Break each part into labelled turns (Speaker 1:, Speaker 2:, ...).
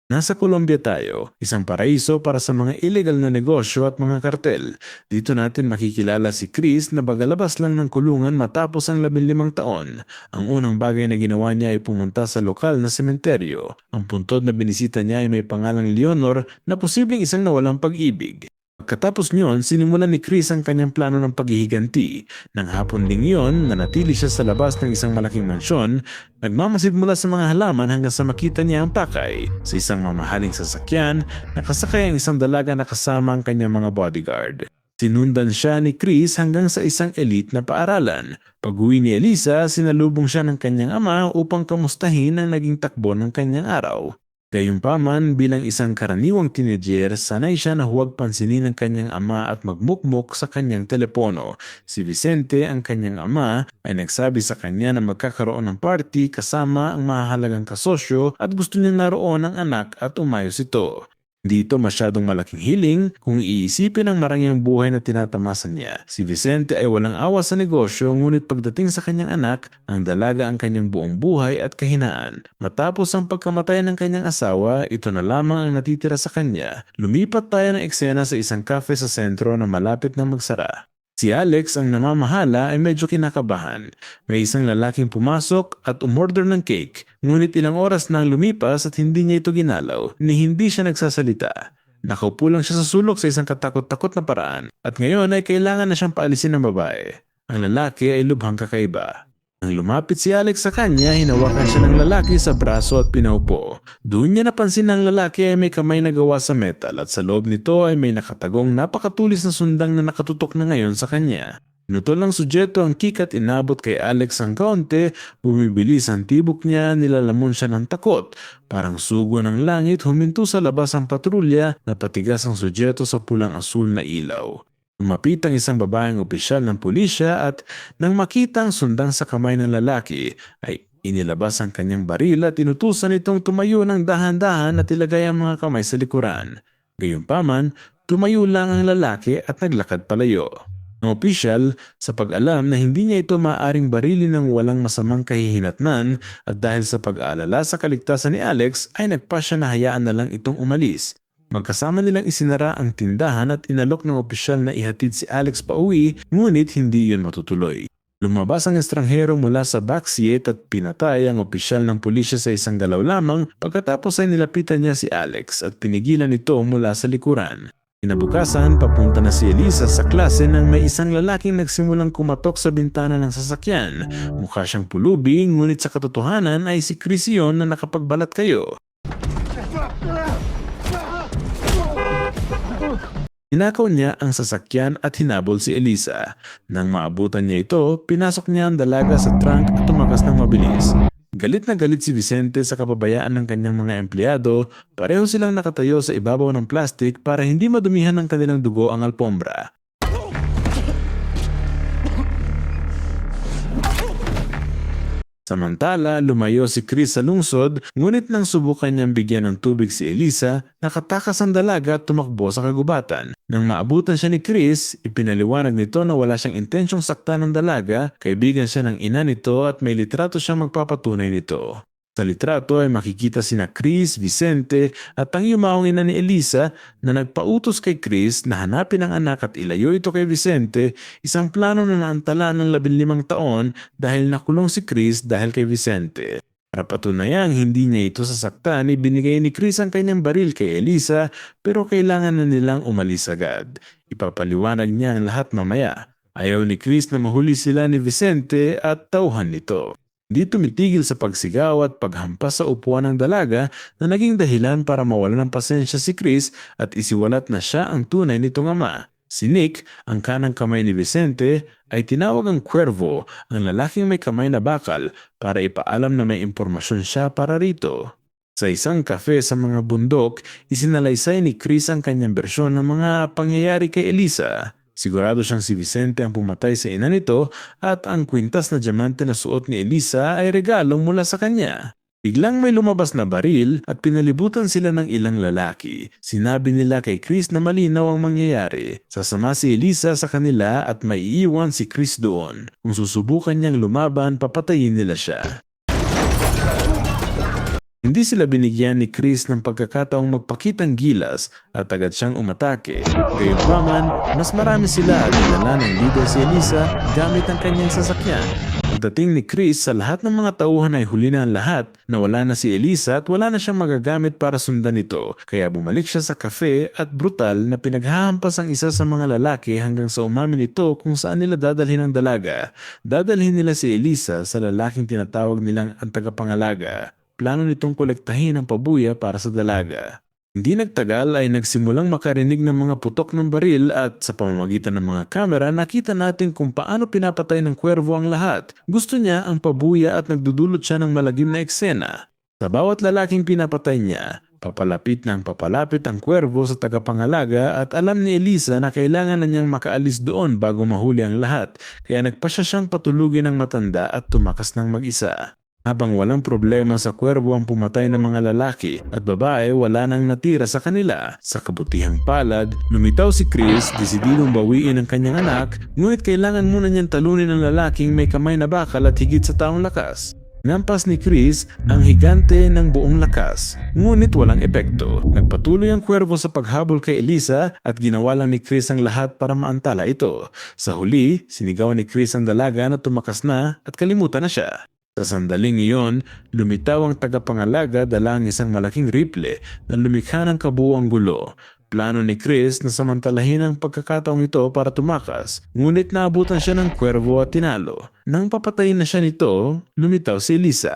Speaker 1: Nasa Colombia tayo, isang paraiso para sa mga illegal na negosyo at mga kartel. Dito natin makikilala si Chris na bagalabas lang ng kulungan matapos ang 15 taon. Ang unang bagay na ginawa niya ay pumunta sa lokal na sementeryo. Ang puntod na binisita niya ay may pangalang Leonor na posibleng isang nawalang pag-ibig. Pagkatapos niyon, sinimulan ni Chris ang kanyang plano ng paghihiganti. Nang hapon ding iyon, nanatili siya sa labas ng isang malaking mansyon, nagmamasid mula sa mga halaman hanggang sa makita niya ang pakay. Sa isang mamahaling sasakyan, nakasakay ang isang dalaga na kasama ang kanyang mga bodyguard. Sinundan siya ni Chris hanggang sa isang elite na paaralan. Pag-uwi ni Elisa, sinalubong siya ng kanyang ama upang kamustahin ang naging takbo ng kanyang araw. Gayunpaman, bilang isang karaniwang teenager, sanay siya na huwag pansinin ng kanyang ama at magmukmok sa kanyang telepono. Si Vicente, ang kanyang ama, ay nagsabi sa kanya na magkakaroon ng party kasama ang mahalagang kasosyo at gusto niyang naroon ang anak at umayos ito. Dito masyadong malaking hiling kung iisipin ang marangyang buhay na tinatamasan niya. Si Vicente ay walang awa sa negosyo, ngunit pagdating sa kanyang anak, ang dalaga ang kanyang buong buhay at kahinaan. Matapos ang pagkamatay ng kanyang asawa, ito na lamang ang natitira sa kanya. Lumipat tayo ng eksena sa isang cafe sa sentro na malapit na magsara. Si Alex, ang namamahala, ay medyo kinakabahan. May isang lalaking pumasok at umorder ng cake, ngunit ilang oras na ang lumipas at hindi niya ito ginalaw, ni hindi siya nagsasalita. Nakaupo lang siya sa sulok sa isang katakot-takot na paraan, at ngayon ay kailangan na siyang paalisin ng babae. Ang lalaki ay lubhang kakaiba. Nang lumapit si Alex sa kanya, hinawakan siya ng lalaki sa braso at pinaupo. Doon niya napansin na ang lalaki ay may kamay na gawa sa metal at sa loob nito ay may nakatagong napakatulis na sundang na nakatutok na ngayon sa kanya. Pinutol ng sujeto ang kick at inabot kay Alex ang kaunti, bumibilis ang tibok niya, nilalamon siya ng takot. Parang sugo ng langit, huminto sa labas ang patrulya na patigas ang sujeto sa pulang-asul na ilaw. Lumapit ang isang babaeng opisyal ng pulisya at nang makita ang sundang sa kamay ng lalaki ay inilabas ang kanyang baril at inutusan itong tumayo ng dahan-dahan at ilagay ang mga kamay sa likuran. Gayunpaman, tumayo lang ang lalaki at naglakad palayo. Ang opisyal, sa pag-alam na hindi niya ito maaaring barilin ng walang masamang kahihinatnan at dahil sa pag-aalala sa kaligtasan ni Alex ay nagpasya na hayaan na lang itong umalis. Magkasama nilang isinara ang tindahan at inalok ng opisyal na ihatid si Alex pauwi, ngunit hindi yun matutuloy. Lumabas ang estranghero mula sa backseat at pinatay ang opisyal ng pulisya sa isang galaw lamang pagkatapos ay nilapitan niya si Alex at pinigilan ito mula sa likuran. Kinabukasan, papunta na si Elisa sa klase nang may isang lalaking nagsimulang kumatok sa bintana ng sasakyan. Mukha siyang pulubi, ngunit sa katotohanan ay si Chris yun na nakapagbalat kayo. Ninakaw niya ang sasakyan at hinabol si Elisa. Nang maabutan niya ito, pinasok niya ang dalaga sa trunk at tumakas ng mabilis. Galit na galit si Vicente sa kapabayaan ng kanyang mga empleyado, pareho silang nakatayo sa ibabaw ng plastik para hindi madumihan ng kanilang dugo ang alpombra. Samantala, lumayo si Chris sa lungsod, ngunit nang subukan niyang bigyan ng tubig si Elisa, nakatakas ang dalaga at tumakbo sa kagubatan. Nang maabutan siya ni Chris, ipinaliwanag nito na wala siyang intensyong saktan ng dalaga, kaibigan siya ng ina nito at may litrato siyang magpapatunay nito. Sa litrato ay makikita sina Chris, Vicente at ang yumaong ina ni Elisa na nagpautos kay Chris na hanapin ang anak at ilayo ito kay Vicente, isang plano na naantala ng 15 taon dahil nakulong si Chris dahil kay Vicente. Para patunayang hindi niya ito sasaktan, ibinigay ni Chris ang kanyang baril kay Elisa pero kailangan na nilang umalis agad. Ipapaliwanag niya ang lahat mamaya. Ayaw ni Chris na mahuli sila ni Vicente at tauhan nito. Di tumitigil sa pagsigaw at paghampas sa upuan ng dalaga na naging dahilan para mawalan ng pasensya si Chris at isiwalat na siya ang tunay nitong ama. Si Nick, ang kanang kamay ni Vicente, ay tinawag ang Cuervo, ang lalaking may kamay na bakal, para ipaalam na may impormasyon siya para rito. Sa isang kafe sa mga bundok, isinalaysay ni Chris ang kanyang bersyon ng mga pangyayari kay Elisa. Sigurado siyang si Vicente ang pumatay sa ina nito at ang kwintas na diamante na suot ni Elisa ay regalo mula sa kanya. Biglang may lumabas na baril at pinalibutan sila ng ilang lalaki. Sinabi nila kay Chris na malinaw ang mangyayari. Sasama si Elisa sa kanila at maiiwan si Chris doon. Kung susubukan niyang lumaban, papatayin nila siya. Hindi sila binigyan ni Chris ng pagkakataong magpakitang gilas at agad siyang umatake. Gayunpaman, mas marami sila at dinala ng leader si Elisa gamit ang kanyang sasakyan. Pagdating ni Chris sa lahat ng mga tauhan ay huli na ang lahat, nawala na si Elisa at wala na siyang magagamit para sundan ito. Kaya bumalik siya sa cafe at brutal na pinaghahampas ang isa sa mga lalaki hanggang sa umamin ito kung saan nila dadalhin ang dalaga. Dadalhin nila si Elisa sa lalaking tinatawag nilang ang tagapangalaga. Plano nitong kolektahin ang pabuya para sa dalaga. Hindi nagtagal ay nagsimulang makarinig ng mga putok ng baril at sa pamamagitan ng mga kamera nakita natin kung paano pinapatay ng kwervo ang lahat. Gusto niya ang pabuya at nagdudulot siya ng malagim na eksena. Sa bawat lalaking pinapatay niya, papalapit ang kwervo sa tagapangalaga at alam ni Elisa na kailangan na niyang makaalis doon bago mahuli ang lahat, kaya nagpasya siyang patulugin ng matanda at tumakas ng mag-isa. Habang walang problema sa kwerbo ang pumatay ng mga lalaki at babae, wala nang natira sa kanila. Sa kabutihang palad, lumitaw si Chris, desididong bawiin ang kanyang anak, ngunit kailangan muna niyang talunin ang lalaking may kamay na bakal at higit sa taong lakas. Nampas ni Chris ang higante ng buong lakas, ngunit walang epekto. Nagpatuloy ang kwerbo sa paghabol kay Elisa at ginawa lang ni Chris ang lahat para maantala ito. Sa huli, sinigaw ni Chris ang dalaga na tumakas na at kalimutan na siya. Sa sandaling iyon, lumitaw ang tagapangalaga dala ang isang malaking rifle na lumikha ng kabuuang gulo. Plano ni Chris na samantalahin ang pagkakataong ito para tumakas, ngunit naabutan siya ng kwervo at tinalo. Nang papatayin na siya nito, lumitaw si Elisa.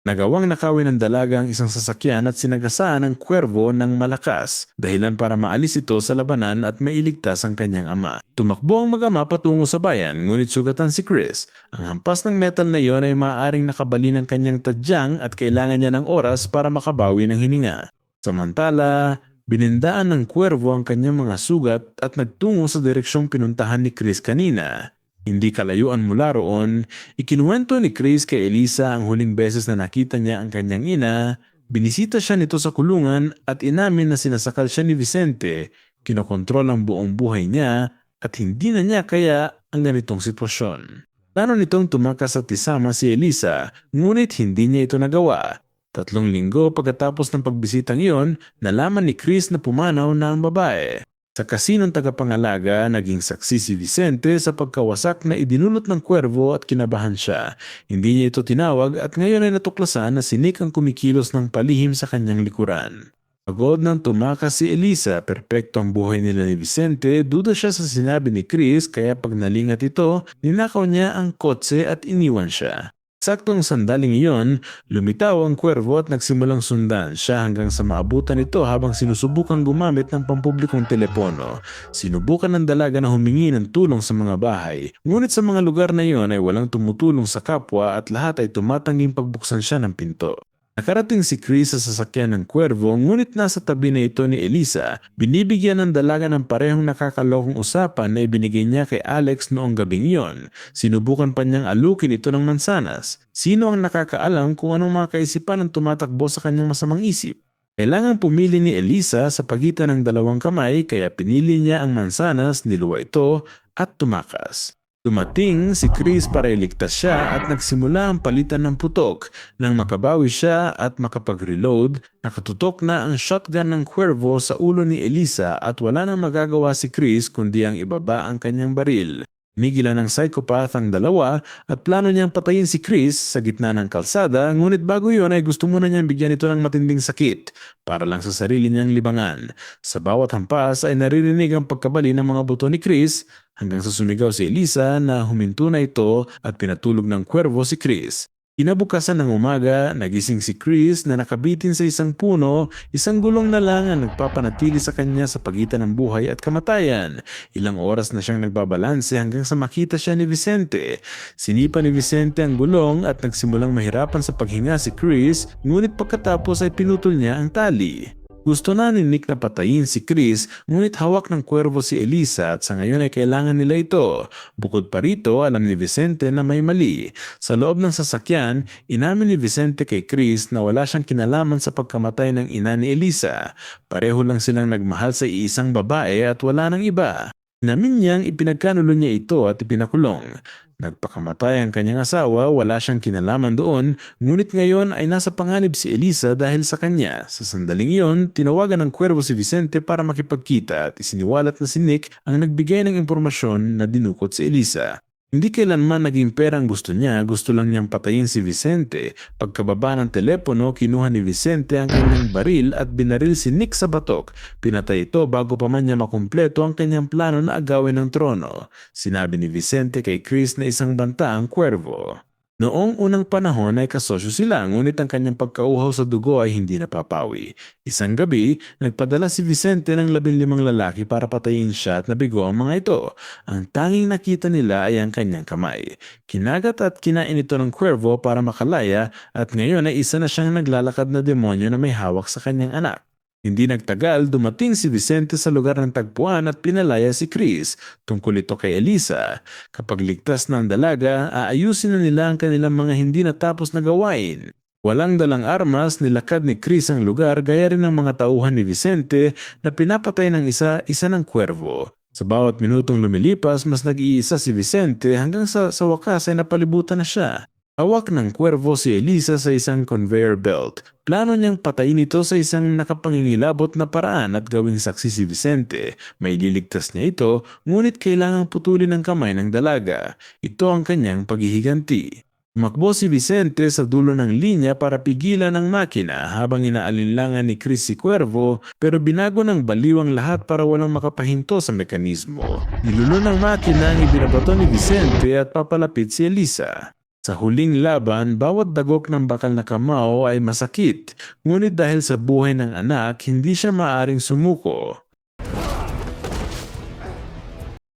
Speaker 1: Nagawang nakawin ng dalaga ang isang sasakyan at sinagasaan ng kwervo ng malakas, dahilan para maalis ito sa labanan at mailigtas ang kanyang ama. Tumakbo ang mag-ama patungo sa bayan, ngunit sugatan si Chris. Ang hampas ng metal na iyon ay maaaring nakabali ng kanyang tadyang at kailangan niya ng oras para makabawi ng hininga. Samantala, binindaan ng kwervo ang kanyang mga sugat at nagtungo sa direksyong pinuntahan ni Chris kanina. Hindi kalayuan mula roon, ikinuwento ni Chris kay Elisa ang huling beses na nakita niya ang kanyang ina. Binisita siya nito sa kulungan at inamin na sinasakal siya ni Vicente, kinokontrol ang buong buhay niya at hindi na niya kaya ang ganitong sitwasyon. Plano nitong tumakas at isama si Elisa, ngunit hindi niya ito nagawa. 3 linggo pagkatapos ng pagbisitang iyon, nalaman ni Chris na pumanaw na ang babae. Sa kasinong tagapangalaga, naging saksi si Vicente sa pagkawasak na idinulot ng kwervo at kinabahan siya. Hindi niya ito tinawag at ngayon ay natuklasan na sinik ang kumikilos ng palihim sa kanyang likuran. Pagod nang tumakas si Elisa, perpekto ang buhay nila ni Vicente, duda siya sa sinabi ni Chris kaya pag nalingat ito, ninakaw niya ang kotse at iniwan siya. Saktong sandaling iyon, lumitaw ang kwervo at nagsimulang sundan siya hanggang sa maabutan ito habang sinusubukang gumamit ng pampublikong telepono. Sinubukan ng dalaga na humingi ng tulong sa mga bahay, ngunit sa mga lugar na iyon ay walang tumutulong sa kapwa at lahat ay tumatangging pagbuksan siya ng pinto. Nakarating si Chris sa sasakyan ng kwervo ngunit nasa tabi na ito ni Elisa. Binibigyan ng dalaga ng parehong nakakalokong usapan na ibinigay niya kay Alex noong gabing iyon. Sinubukan pa niyang alukin ito ng mansanas. Sino ang nakakaalam kung anong mga kaisipan ang tumatakbo sa kanyang masamang isip? Kailangang pumili ni Elisa sa pagitan ng 2 kamay kaya pinili niya ang mansanas, niluwa ito at tumakas. Dumating si Chris para iligtas siya at nagsimula ang palitan ng putok. Nang makabawi siya at makapag-reload, nakatutok na ang shotgun ng kwervo sa ulo ni Elisa at wala nang magagawa si Chris kundi ang ibaba ang kanyang baril. Nigilan ng psychopath ang dalawa at plano niyang patayin si Chris sa gitna ng kalsada, ngunit bago yun ay gusto muna niyang bigyan ito ng matinding sakit para lang sa sarili niyang libangan. Sa bawat hampas ay naririnig ang pagkabali ng mga buto ni Chris hanggang sa sumigaw si Elisa na huminto na ito at pinatulog ng kwervo si Chris. Kinabukasan ng umaga, nagising si Chris na nakabitin sa isang puno, isang gulong na lang ang nagpapanatili sa kanya sa pagitan ng buhay at kamatayan. Ilang oras na siyang nagbabalanse hanggang sa makita siya ni Vicente. Sinipa ni Vicente ang gulong at nagsimulang mahirapan sa paghinga si Chris, ngunit pagkatapos ay pinutol niya ang tali. Gusto na ni Nick na patayin si Chris, ngunit hawak ng kwervo si Elisa at sa ngayon ay kailangan nila ito. Bukod pa rito, alam ni Vicente na may mali. Sa loob ng sasakyan, inamin ni Vicente kay Chris na wala siyang kinalaman sa pagkamatay ng ina ni Elisa. Pareho lang silang nagmahal sa iisang babae at wala nang iba. Inamin niyang ipinagkanulo niya ito at ipinakulong. Nagpakamatay ang kanyang asawa, wala siyang kinalaman doon, ngunit ngayon ay nasa panganib si Elisa dahil sa kanya. Sa sandaling iyon, tinawagan ng kuwervo si Vicente para makipagkita at isiniwalat na si Nick ang nagbigay ng impormasyon na dinukot si Elisa. Hindi kailanman naging pera ang gusto niya, gusto lang niyang patayin si Vicente. Pagkababa ng telepono, kinuha ni Vicente ang kanyang baril at binaril si Nick sa batok. Pinatay ito bago pa man niya makumpleto ang kanyang plano na agawin ng trono. Sinabi ni Vicente kay Chris na isang banta ang kuwervo. Noong unang panahon ay kasosyo sila, ngunit ang kanyang pagkauhaw sa dugo ay hindi napapawi. Isang gabi, nagpadala si Vicente ng 15 lalaki para patayin siya at nabigo ang mga ito. Ang tanging nakita nila ay ang kanyang kamay. Kinagat at kinain ito ng kuwervo para makalaya at ngayon ay isa na siyang naglalakad na demonyo na may hawak sa kanyang anak. Hindi nagtagal, dumating si Vicente sa lugar ng tagpuan at pinalaya si Chris. Tungkol ito kay Elisa. Kapag ligtas na ang dalaga, aayusin na nila ang kanilang mga hindi natapos na gawain. Walang dalang armas, nilakad ni Chris ang lugar gaya rin ng mga tauhan ni Vicente na pinapatay ng isa-isa ng kuwervo. Sa bawat minutong lumilipas, mas nag-iisa si Vicente hanggang sa wakas ay napalibutan na siya. Hawak ng kuwervo si Elisa sa isang conveyor belt. Plano niyang patayin ito sa isang nakapangingilabot na paraan at gawing saksi si Vicente. May liligtas niya ito, ngunit kailangang putulin ang kamay ng dalaga. Ito ang kanyang paghihiganti. Tumakbo si Vicente sa dulo ng linya para pigilan ang makina habang inaalinlangan ni Chris si Cuervo, pero binago ng baliw ang lahat para walang makapahinto sa mekanismo. Nilulo ng makina ang ibinabato ni Vicente at papalapit si Elisa. Sa huling laban, bawat dagok ng bakal na kamao ay masakit, ngunit dahil sa buhay ng anak, hindi siya maaring sumuko.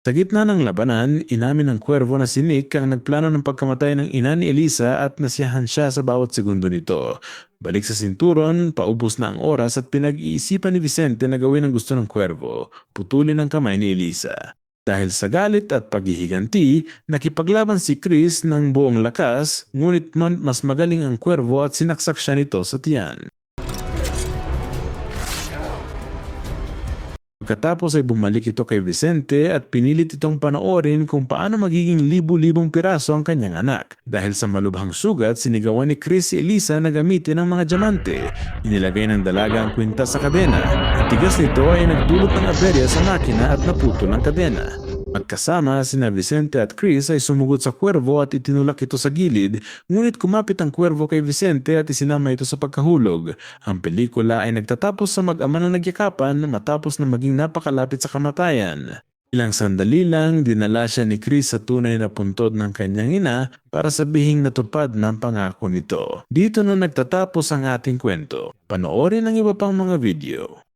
Speaker 1: Sa gitna ng labanan, inamin ng kuwervo na si Nick ang nagplano ng pagkamatay ng ina ni Elisa at nasiyahan siya sa bawat segundo nito. Balik sa sinturon, paubos na ang oras at pinag-iisipan ni Vicente na gawin ang gusto ng kuwervo, putulin ang kamay ni Elisa. Dahil sa galit at paghihiganti, nakipaglaban si Chris ng buong lakas, ngunit mas magaling ang kuwervo at sinaksak siya nito sa tiyan. Pagkatapos ay bumalik ito kay Vicente at pinilit itong panoorin kung paano magiging libu-libong piraso ang kanyang anak. Dahil sa malubhang sugat, sinigawan ni Chris si Elisa na gamitin ang mga diamante. Inilagay ng dalaga ang kwinta sa kadena. Ang tigas nito ay nagdulot ng aberya sa makina at naputol ang kadena. Magkasama, sina Vicente at Chris ay sumugod sa kuwervo at itinulak ito sa gilid, ngunit kumapit ang kuwervo kay Vicente at isinama ito sa pagkahulog. Ang pelikula ay nagtatapos sa mag-ama na nagyakapan matapos na maging napakalapit sa kamatayan. Ilang sandali lang, dinala siya ni Chris sa tunay na puntod ng kanyang ina para sabihing natupad ng pangako nito. Dito na nagtatapos ang ating kwento. Panoorin ang iba pang mga video.